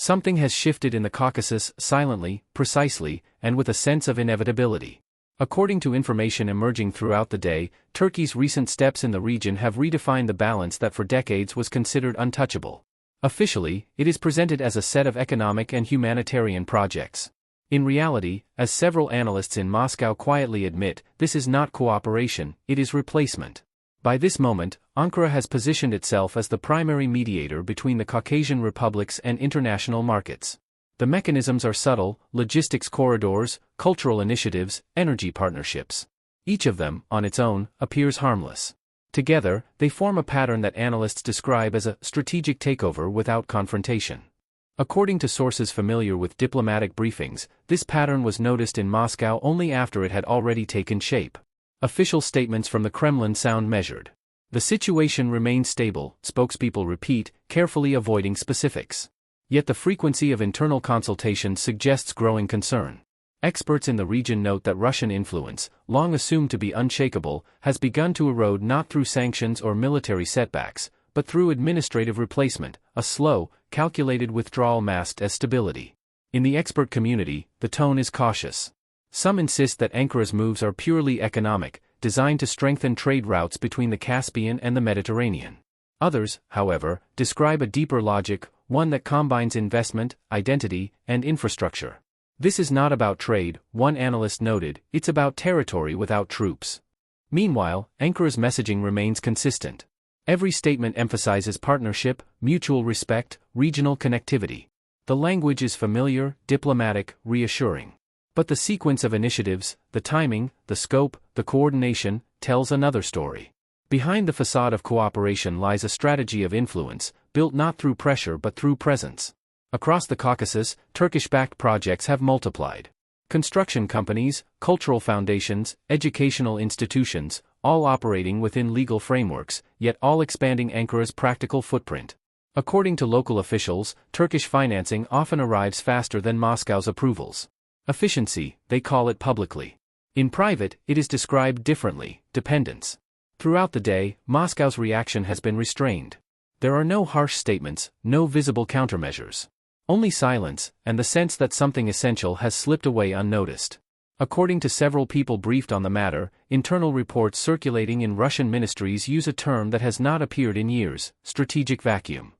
Something has shifted in the Caucasus, silently, precisely, and with a sense of inevitability. According to information emerging throughout the day, Turkey's recent steps in the region have redefined the balance that for decades was considered untouchable. Officially, it is presented as a set of economic and humanitarian projects. In reality, as several analysts in Moscow quietly admit, this is not cooperation, it is replacement. By this moment, Ankara has positioned itself as the primary mediator between the Caucasian republics and international markets. The mechanisms are subtle: logistics corridors, cultural initiatives, energy partnerships. Each of them, on its own, appears harmless. Together, they form a pattern that analysts describe as a strategic takeover without confrontation. According to sources familiar with diplomatic briefings, this pattern was noticed in Moscow only after it had already taken shape. Official statements from the Kremlin sound measured. The situation remains stable, spokespeople repeat, carefully avoiding specifics. Yet the frequency of internal consultations suggests growing concern. Experts in the region note that Russian influence, long assumed to be unshakable, has begun to erode not through sanctions or military setbacks, but through administrative replacement, a slow, calculated withdrawal masked as stability. In the expert community, the tone is cautious. Some insist that Ankara's moves are purely economic, designed to strengthen trade routes between the Caspian and the Mediterranean. Others, however, describe a deeper logic, one that combines investment, identity, and infrastructure. This is not about trade, one analyst noted, it's about territory without troops. Meanwhile, Ankara's messaging remains consistent. Every statement emphasizes partnership, mutual respect, regional connectivity. The language is familiar, diplomatic, reassuring. But the sequence of initiatives, the timing, the scope, the coordination, tells another story. Behind the facade of cooperation lies a strategy of influence, built not through pressure but through presence. Across the Caucasus, Turkish-backed projects have multiplied. Construction companies, cultural foundations, educational institutions, all operating within legal frameworks, yet all expanding Ankara's practical footprint. According to local officials, Turkish financing often arrives faster than Moscow's approvals. Efficiency, they call it publicly. In private, it is described differently: dependence. Throughout the day, Moscow's reaction has been restrained. There are no harsh statements, no visible countermeasures. Only silence, and the sense that something essential has slipped away unnoticed. According to several people briefed on the matter, internal reports circulating in Russian ministries use a term that has not appeared in years: strategic vacuum.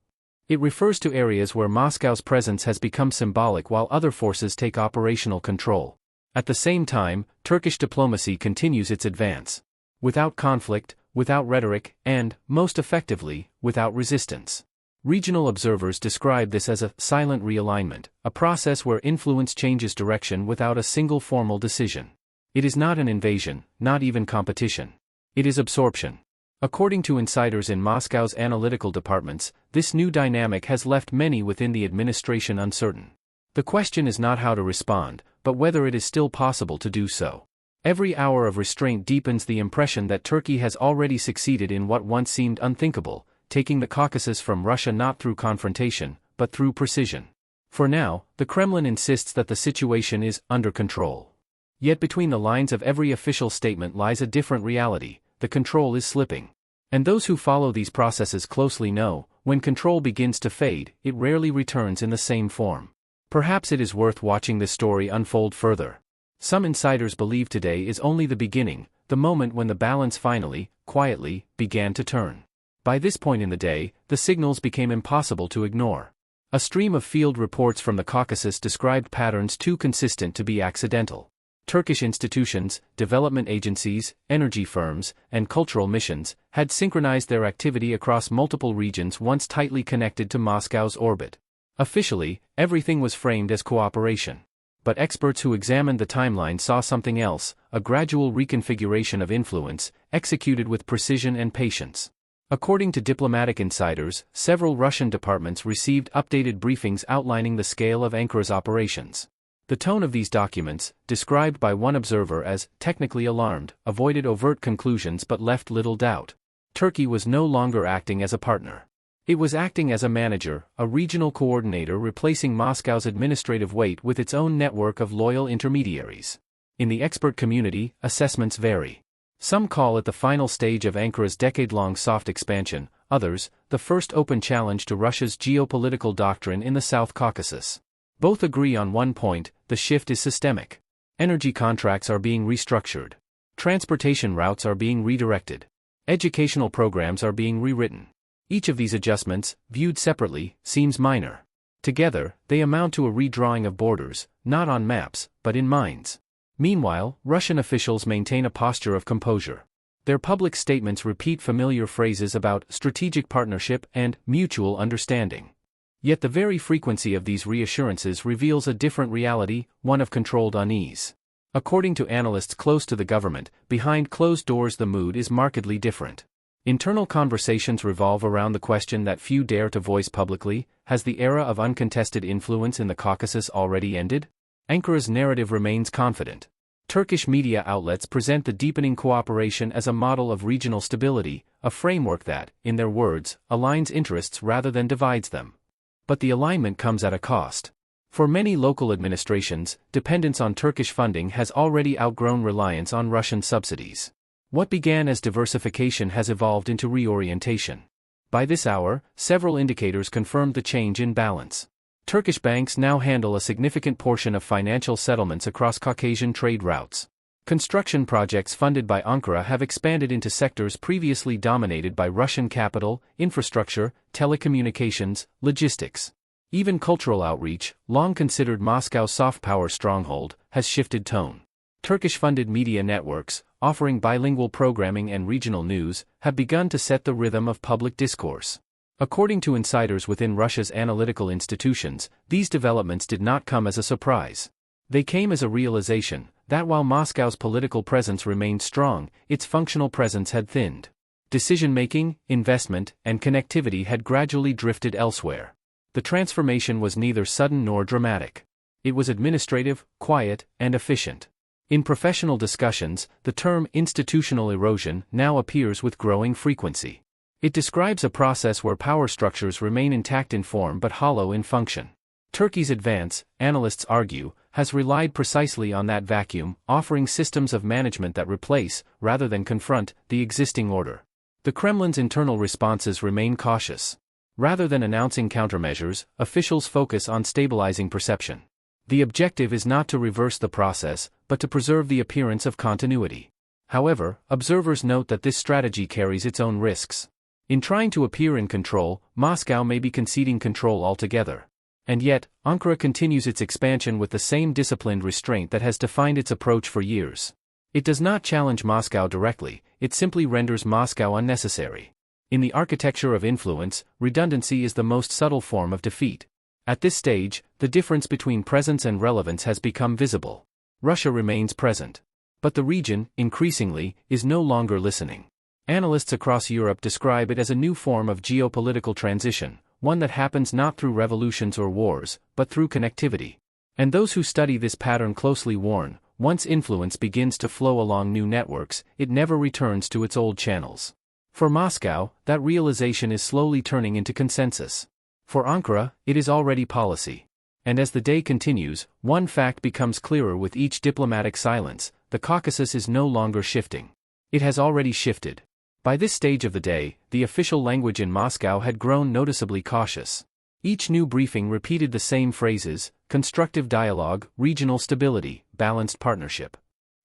It refers to areas where Moscow's presence has become symbolic while other forces take operational control. At the same time, Turkish diplomacy continues its advance. Without conflict, without rhetoric, and, most effectively, without resistance. Regional observers describe this as a silent realignment, a process where influence changes direction without a single formal decision. It is not an invasion, not even competition. It is absorption. According to insiders in Moscow's analytical departments, this new dynamic has left many within the administration uncertain. The question is not how to respond, but whether it is still possible to do so. Every hour of restraint deepens the impression that Turkey has already succeeded in what once seemed unthinkable, taking the Caucasus from Russia not through confrontation, but through precision. For now, the Kremlin insists that the situation is under control. Yet between the lines of every official statement lies a different reality: the control is slipping. And those who follow these processes closely know, when control begins to fade, it rarely returns in the same form. Perhaps it is worth watching this story unfold further. Some insiders believe today is only the beginning, the moment when the balance finally, quietly, began to turn. By this point in the day, the signals became impossible to ignore. A stream of field reports from the Caucasus described patterns too consistent to be accidental. Turkish institutions, development agencies, energy firms, and cultural missions had synchronized their activity across multiple regions once tightly connected to Moscow's orbit. Officially, everything was framed as cooperation. But experts who examined the timeline saw something else: a gradual reconfiguration of influence, executed with precision and patience. According to diplomatic insiders, several Russian departments received updated briefings outlining the scale of Ankara's operations. The tone of these documents, described by one observer as technically alarmed, avoided overt conclusions but left little doubt. Turkey was no longer acting as a partner. It was acting as a manager, a regional coordinator replacing Moscow's administrative weight with its own network of loyal intermediaries. In the expert community, assessments vary. Some call it the final stage of Ankara's decade-long soft expansion, others, the first open challenge to Russia's geopolitical doctrine in the South Caucasus. Both agree on one point: the shift is systemic. Energy contracts are being restructured. Transportation routes are being redirected. Educational programs are being rewritten. Each of these adjustments, viewed separately, seems minor. Together, they amount to a redrawing of borders, not on maps, but in minds. Meanwhile, Russian officials maintain a posture of composure. Their public statements repeat familiar phrases about strategic partnership and mutual understanding. Yet the very frequency of these reassurances reveals a different reality, one of controlled unease. According to analysts close to the government, behind closed doors the mood is markedly different. Internal conversations revolve around the question that few dare to voice publicly: has the era of uncontested influence in the Caucasus already ended? Ankara's narrative remains confident. Turkish media outlets present the deepening cooperation as a model of regional stability, a framework that, in their words, aligns interests rather than divides them. But the alignment comes at a cost. For many local administrations, dependence on Turkish funding has already outgrown reliance on Russian subsidies. What began as diversification has evolved into reorientation. By this hour, several indicators confirmed the change in balance. Turkish banks now handle a significant portion of financial settlements across Caucasian trade routes. Construction projects funded by Ankara have expanded into sectors previously dominated by Russian capital, infrastructure, telecommunications, logistics. Even cultural outreach, long considered Moscow's soft power stronghold, has shifted tone. Turkish-funded media networks, offering bilingual programming and regional news, have begun to set the rhythm of public discourse. According to insiders within Russia's analytical institutions, these developments did not come as a surprise. They came as a realization that while Moscow's political presence remained strong, its functional presence had thinned. Decision-making, investment, and connectivity had gradually drifted elsewhere. The transformation was neither sudden nor dramatic. It was administrative, quiet, and efficient. In professional discussions, the term institutional erosion now appears with growing frequency. It describes a process where power structures remain intact in form but hollow in function. Turkey's advance, analysts argue, has relied precisely on that vacuum, offering systems of management that replace, rather than confront, the existing order. The Kremlin's internal responses remain cautious. Rather than announcing countermeasures, officials focus on stabilizing perception. The objective is not to reverse the process, but to preserve the appearance of continuity. However, observers note that this strategy carries its own risks. In trying to appear in control, Moscow may be conceding control altogether. And yet, Ankara continues its expansion with the same disciplined restraint that has defined its approach for years. It does not challenge Moscow directly, it simply renders Moscow unnecessary. In the architecture of influence, redundancy is the most subtle form of defeat. At this stage, the difference between presence and relevance has become visible. Russia remains present. But the region, increasingly, is no longer listening. Analysts across Europe describe it as a new form of geopolitical transition, one that happens not through revolutions or wars, but through connectivity. And those who study this pattern closely warn, once influence begins to flow along new networks, it never returns to its old channels. For Moscow, that realization is slowly turning into consensus. For Ankara, it is already policy. And as the day continues, one fact becomes clearer with each diplomatic silence: the Caucasus is no longer shifting. It has already shifted. By this stage of the day, the official language in Moscow had grown noticeably cautious. Each new briefing repeated the same phrases: constructive dialogue, regional stability, balanced partnership.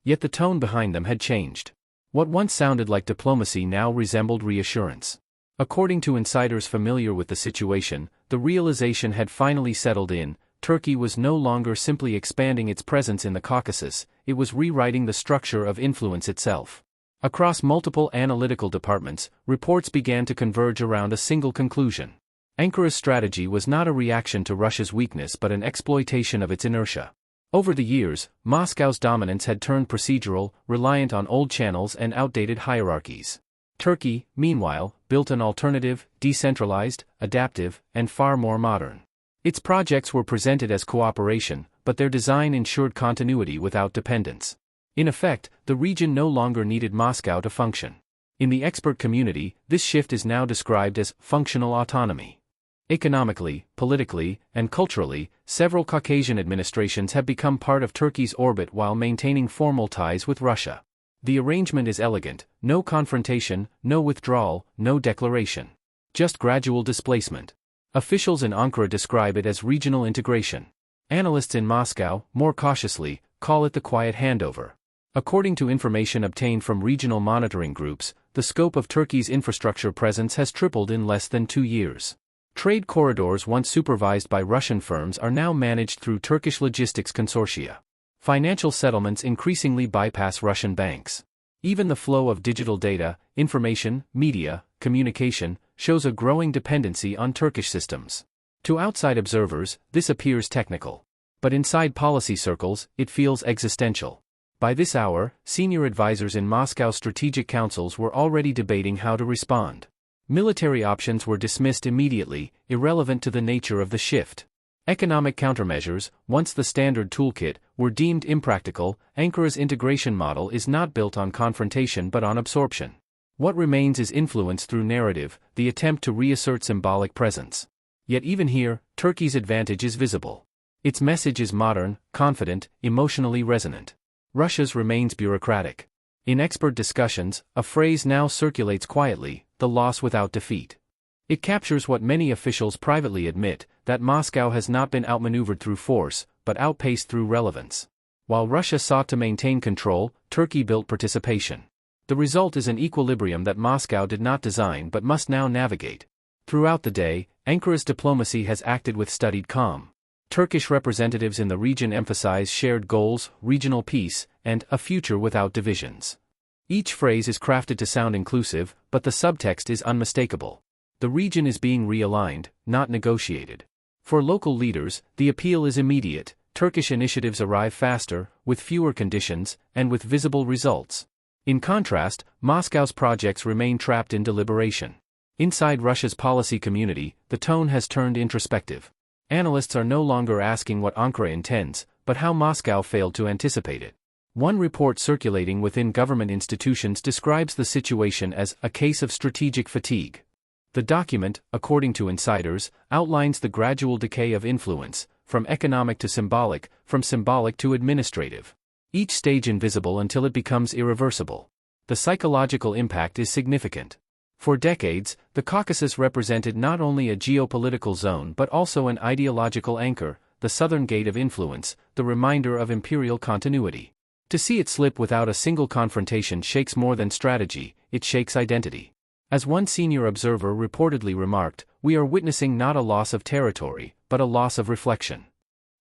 Yet the tone behind them had changed. What once sounded like diplomacy now resembled reassurance. According to insiders familiar with the situation, the realization had finally settled in: Turkey was no longer simply expanding its presence in the Caucasus, it was rewriting the structure of influence itself. Across multiple analytical departments, reports began to converge around a single conclusion. Ankara's strategy was not a reaction to Russia's weakness but an exploitation of its inertia. Over the years, Moscow's dominance had turned procedural, reliant on old channels and outdated hierarchies. Turkey, meanwhile, built an alternative, decentralized, adaptive, and far more modern. Its projects were presented as cooperation, but their design ensured continuity without dependence. In effect, the region no longer needed Moscow to function. In the expert community, this shift is now described as functional autonomy. Economically, politically, and culturally, several Caucasian administrations have become part of Turkey's orbit while maintaining formal ties with Russia. The arrangement is elegant: no confrontation, no withdrawal, no declaration. Just gradual displacement. Officials in Ankara describe it as regional integration. Analysts in Moscow, more cautiously, call it the quiet handover. According to information obtained from regional monitoring groups, the scope of Turkey's infrastructure presence has tripled in less than 2 years. Trade corridors once supervised by Russian firms are now managed through Turkish logistics consortia. Financial settlements increasingly bypass Russian banks. Even the flow of digital data, information, media, communication, shows a growing dependency on Turkish systems. To outside observers, this appears technical. But inside policy circles, it feels existential. By this hour, senior advisors in Moscow strategic councils were already debating how to respond. Military options were dismissed immediately, irrelevant to the nature of the shift. Economic countermeasures, once the standard toolkit, were deemed impractical. Ankara's integration model is not built on confrontation but on absorption. What remains is influence through narrative, the attempt to reassert symbolic presence. Yet even here, Turkey's advantage is visible. Its message is modern, confident, emotionally resonant. Russia's remains bureaucratic. In expert discussions, a phrase now circulates quietly: the loss without defeat. It captures what many officials privately admit, that Moscow has not been outmaneuvered through force, but outpaced through relevance. While Russia sought to maintain control, Turkey built participation. The result is an equilibrium that Moscow did not design but must now navigate. Throughout the day, Ankara's diplomacy has acted with studied calm. Turkish representatives in the region emphasize shared goals, regional peace, and a future without divisions. Each phrase is crafted to sound inclusive, but the subtext is unmistakable. The region is being realigned, not negotiated. For local leaders, the appeal is immediate. Turkish initiatives arrive faster, with fewer conditions, and with visible results. In contrast, Moscow's projects remain trapped in deliberation. Inside Russia's policy community, the tone has turned introspective. Analysts are no longer asking what Ankara intends, but how Moscow failed to anticipate it. One report circulating within government institutions describes the situation as a case of strategic fatigue. The document, according to insiders, outlines the gradual decay of influence, from economic to symbolic, from symbolic to administrative. Each stage invisible until it becomes irreversible. The psychological impact is significant. For decades, the Caucasus represented not only a geopolitical zone but also an ideological anchor, the southern gate of influence, the reminder of imperial continuity. To see it slip without a single confrontation shakes more than strategy, it shakes identity. As one senior observer reportedly remarked, "We are witnessing not a loss of territory, but a loss of reflection."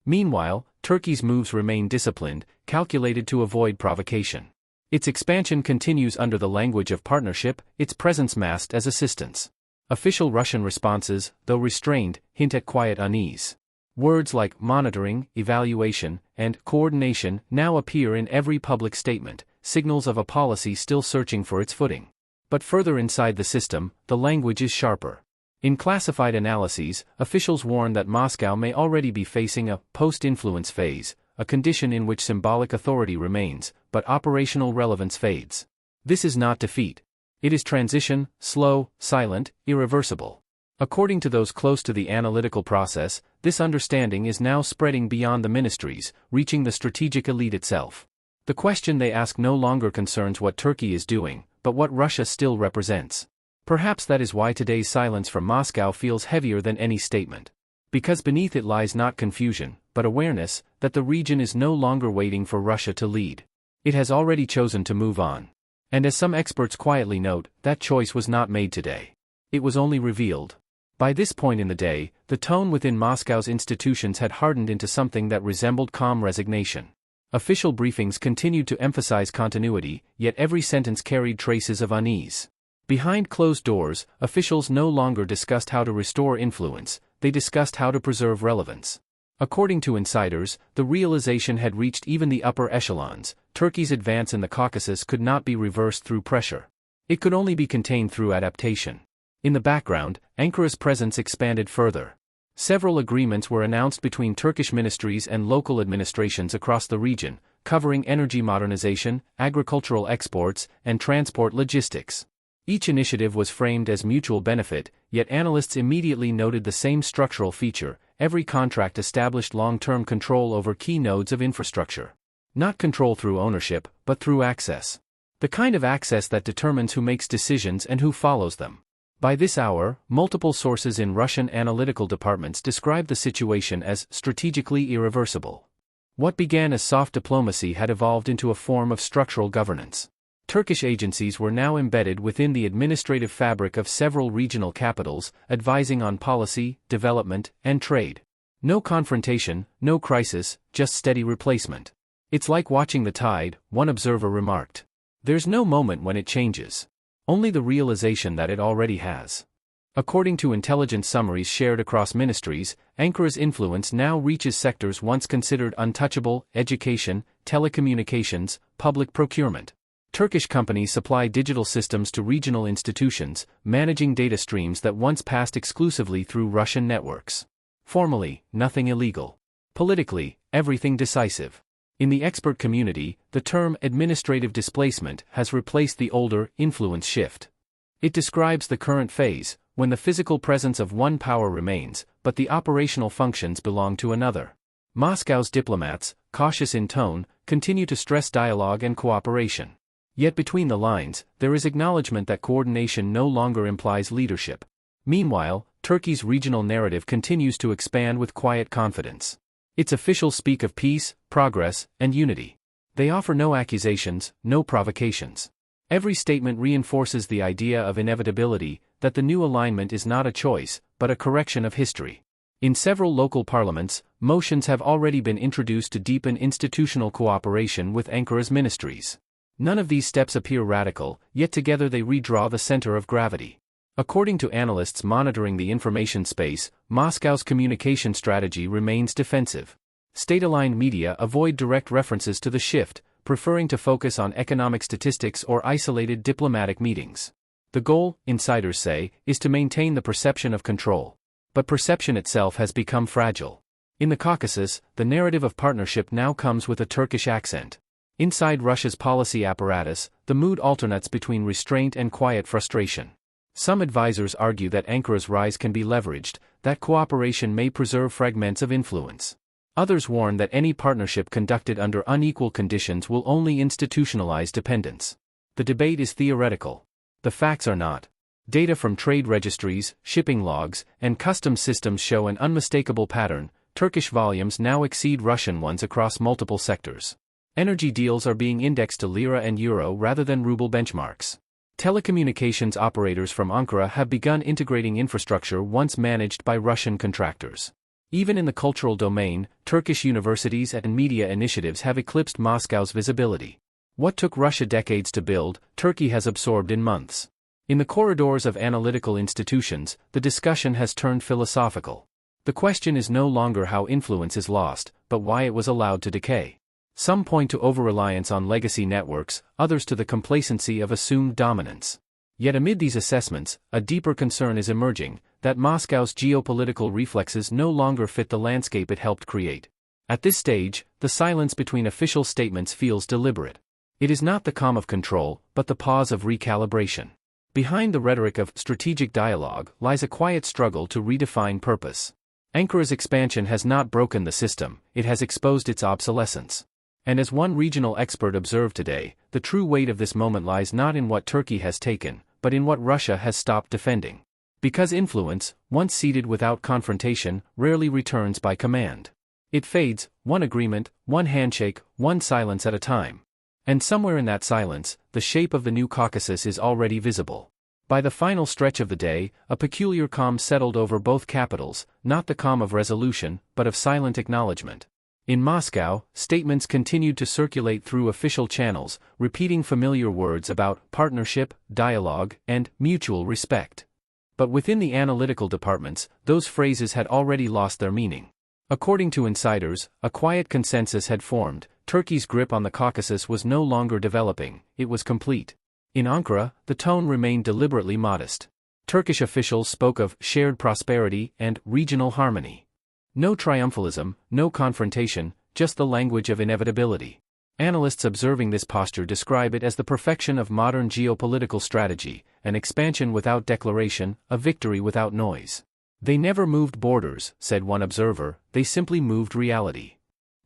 Meanwhile, Turkey's moves remain disciplined, calculated to avoid provocation. Its expansion continues under the language of partnership, its presence masked as assistance. Official Russian responses, though restrained, hint at quiet unease. Words like monitoring, evaluation, and coordination now appear in every public statement, signals of a policy still searching for its footing. But further inside the system, the language is sharper. In classified analyses, officials warn that Moscow may already be facing a post-influence phase, a condition in which symbolic authority remains, but operational relevance fades. This is not defeat. It is transition, slow, silent, irreversible. According to those close to the analytical process, this understanding is now spreading beyond the ministries, reaching the strategic elite itself. The question they ask no longer concerns what Turkey is doing, but what Russia still represents. Perhaps that is why today's silence from Moscow feels heavier than any statement. Because beneath it lies not confusion, but awareness that the region is no longer waiting for Russia to lead. It has already chosen to move on. And as some experts quietly note, that choice was not made today. It was only revealed. By this point in the day, the tone within Moscow's institutions had hardened into something that resembled calm resignation. Official briefings continued to emphasize continuity, yet every sentence carried traces of unease. Behind closed doors, officials no longer discussed how to restore influence, they discussed how to preserve relevance. According to insiders, the realization had reached even the upper echelons. Turkey's advance in the Caucasus could not be reversed through pressure. It could only be contained through adaptation. In the background, Ankara's presence expanded further. Several agreements were announced between Turkish ministries and local administrations across the region, covering energy modernization, agricultural exports, and transport logistics. Each initiative was framed as mutual benefit, yet analysts immediately noted the same structural feature: every contract established long-term control over key nodes of infrastructure. Not control through ownership, but through access. The kind of access that determines who makes decisions and who follows them. By this hour, multiple sources in Russian analytical departments describe the situation as strategically irreversible. What began as soft diplomacy had evolved into a form of structural governance. Turkish agencies were now embedded within the administrative fabric of several regional capitals, advising on policy, development, and trade. No confrontation, no crisis, just steady replacement. It's like watching the tide, one observer remarked. There's no moment when it changes. Only the realization that it already has. According to intelligence summaries shared across ministries, Ankara's influence now reaches sectors once considered untouchable: education, telecommunications, public procurement. Turkish companies supply digital systems to regional institutions, managing data streams that once passed exclusively through Russian networks. Formally, nothing illegal. Politically, everything decisive. In the expert community, the term administrative displacement has replaced the older influence shift. It describes the current phase, when the physical presence of one power remains, but the operational functions belong to another. Moscow's diplomats, cautious in tone, continue to stress dialogue and cooperation. Yet between the lines, there is acknowledgement that coordination no longer implies leadership. Meanwhile, Turkey's regional narrative continues to expand with quiet confidence. Its officials speak of peace, progress, and unity. They offer no accusations, no provocations. Every statement reinforces the idea of inevitability, that the new alignment is not a choice, but a correction of history. In several local parliaments, motions have already been introduced to deepen institutional cooperation with Ankara's ministries. None of these steps appear radical, yet together they redraw the center of gravity. According to analysts monitoring the information space, Moscow's communication strategy remains defensive. State-aligned media avoid direct references to the shift, preferring to focus on economic statistics or isolated diplomatic meetings. The goal, insiders say, is to maintain the perception of control. But perception itself has become fragile. In the Caucasus, the narrative of partnership now comes with a Turkish accent. Inside Russia's policy apparatus, the mood alternates between restraint and quiet frustration. Some advisors argue that Ankara's rise can be leveraged, that cooperation may preserve fragments of influence. Others warn that any partnership conducted under unequal conditions will only institutionalize dependence. The debate is theoretical. The facts are not. Data from trade registries, shipping logs, and customs systems show an unmistakable pattern. Turkish volumes now exceed Russian ones across multiple sectors. Energy deals are being indexed to lira and euro rather than ruble benchmarks. Telecommunications operators from Ankara have begun integrating infrastructure once managed by Russian contractors. Even in the cultural domain, Turkish universities and media initiatives have eclipsed Moscow's visibility. What took Russia decades to build, Turkey has absorbed in months. In the corridors of analytical institutions, the discussion has turned philosophical. The question is no longer how influence is lost, but why it was allowed to decay. Some point to over-reliance on legacy networks, others to the complacency of assumed dominance. Yet amid these assessments, a deeper concern is emerging, that Moscow's geopolitical reflexes no longer fit the landscape it helped create. At this stage, the silence between official statements feels deliberate. It is not the calm of control, but the pause of recalibration. Behind the rhetoric of strategic dialogue lies a quiet struggle to redefine purpose. Ankara's expansion has not broken the system, it has exposed its obsolescence. And as one regional expert observed today, the true weight of this moment lies not in what Turkey has taken, but in what Russia has stopped defending. Because influence, once ceded without confrontation, rarely returns by command. It fades, one agreement, one handshake, one silence at a time. And somewhere in that silence, the shape of the new Caucasus is already visible. By the final stretch of the day, a peculiar calm settled over both capitals, not the calm of resolution, but of silent acknowledgement. In Moscow, statements continued to circulate through official channels, repeating familiar words about partnership, dialogue, and mutual respect. But within the analytical departments, those phrases had already lost their meaning. According to insiders, a quiet consensus had formed. Turkey's grip on the Caucasus was no longer developing, it was complete. In Ankara, the tone remained deliberately modest. Turkish officials spoke of shared prosperity and regional harmony. No triumphalism, no confrontation, just the language of inevitability. Analysts observing this posture describe it as the perfection of modern geopolitical strategy, an expansion without declaration, a victory without noise. They never moved borders, said one observer, they simply moved reality.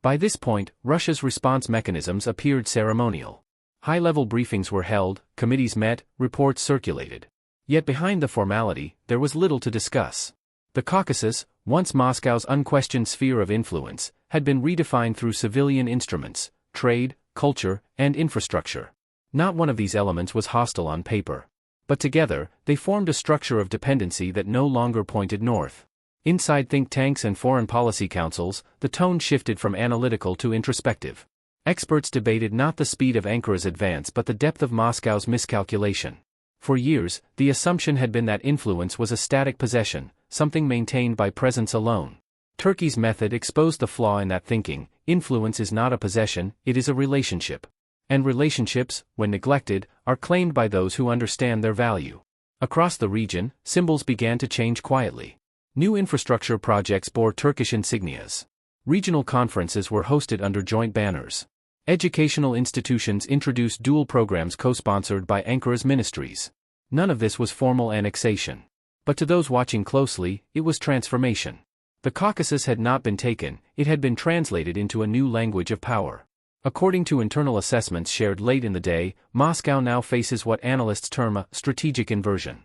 By this point, Russia's response mechanisms appeared ceremonial. High-level briefings were held, committees met, reports circulated. Yet behind the formality, there was little to discuss. The Caucasus, once Moscow's unquestioned sphere of influence, had been redefined through civilian instruments, trade, culture, and infrastructure. Not one of these elements was hostile on paper. But together, they formed a structure of dependency that no longer pointed north. Inside think tanks and foreign policy councils, the tone shifted from analytical to introspective. Experts debated not the speed of Ankara's advance but the depth of Moscow's miscalculation. For years, the assumption had been that influence was a static possession, something maintained by presence alone. Turkey's method exposed the flaw in that thinking. Influence is not a possession, it is a relationship. And relationships, when neglected, are claimed by those who understand their value. Across the region, symbols began to change quietly. New infrastructure projects bore Turkish insignias. Regional conferences were hosted under joint banners. Educational institutions introduced dual programs co-sponsored by Ankara's ministries. None of this was formal annexation. But to those watching closely, it was transformation. The Caucasus had not been taken, it had been translated into a new language of power. According to internal assessments shared late in the day, Moscow now faces what analysts term a strategic inversion.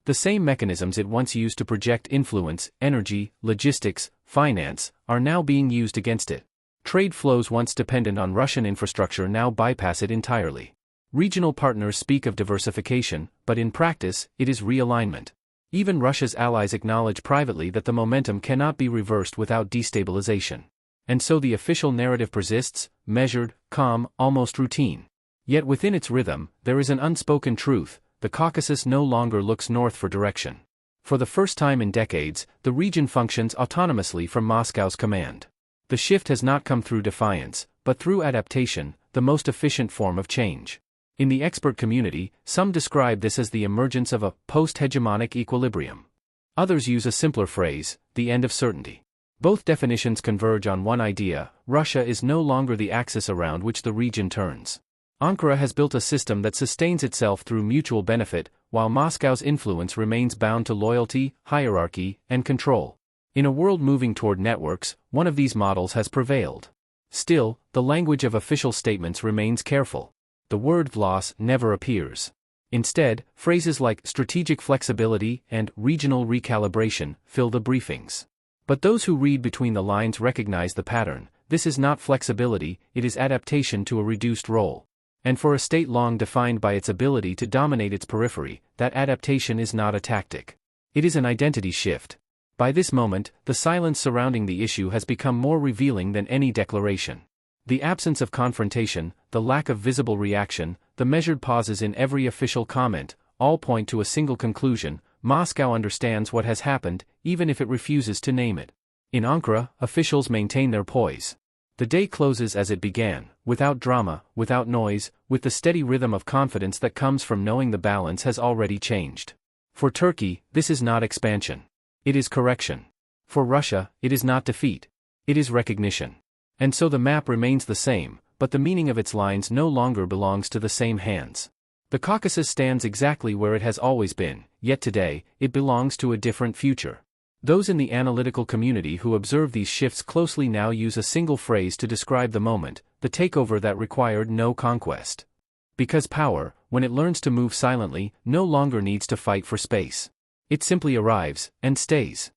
The same mechanisms it once used to project influence, energy, logistics, finance, are now being used against it. Trade flows once dependent on Russian infrastructure now bypass it entirely. Regional partners speak of diversification, but in practice, it is realignment. Even Russia's allies acknowledge privately that the momentum cannot be reversed without destabilization. And so the official narrative persists, measured, calm, almost routine. Yet within its rhythm, there is an unspoken truth: the Caucasus no longer looks north for direction. For the first time in decades, the region functions autonomously from Moscow's command. The shift has not come through defiance, but through adaptation, the most efficient form of change. In the expert community, some describe this as the emergence of a post-hegemonic equilibrium. Others use a simpler phrase: the end of certainty. Both definitions converge on one idea: Russia is no longer the axis around which the region turns. Ankara has built a system that sustains itself through mutual benefit, while Moscow's influence remains bound to loyalty, hierarchy, and control. In a world moving toward networks, one of these models has prevailed. Still, the language of official statements remains careful. The word "vlas" never appears. Instead, phrases like strategic flexibility and regional recalibration fill the briefings. But those who read between the lines recognize the pattern: this is not flexibility, it is adaptation to a reduced role. And for a state long defined by its ability to dominate its periphery, that adaptation is not a tactic. It is an identity shift. By this moment, the silence surrounding the issue has become more revealing than any declaration. The absence of confrontation, the lack of visible reaction, the measured pauses in every official comment, all point to a single conclusion: Moscow understands what has happened, even if it refuses to name it. In Ankara, officials maintain their poise. The day closes as it began, without drama, without noise, with the steady rhythm of confidence that comes from knowing the balance has already changed. For Turkey, this is not expansion. It is correction. For Russia, it is not defeat. It is recognition. And so the map remains the same, but the meaning of its lines no longer belongs to the same hands. The Caucasus stands exactly where it has always been, yet today, it belongs to a different future. Those in the analytical community who observe these shifts closely now use a single phrase to describe the moment: the takeover that required no conquest. Because power, when it learns to move silently, no longer needs to fight for space. It simply arrives, and stays.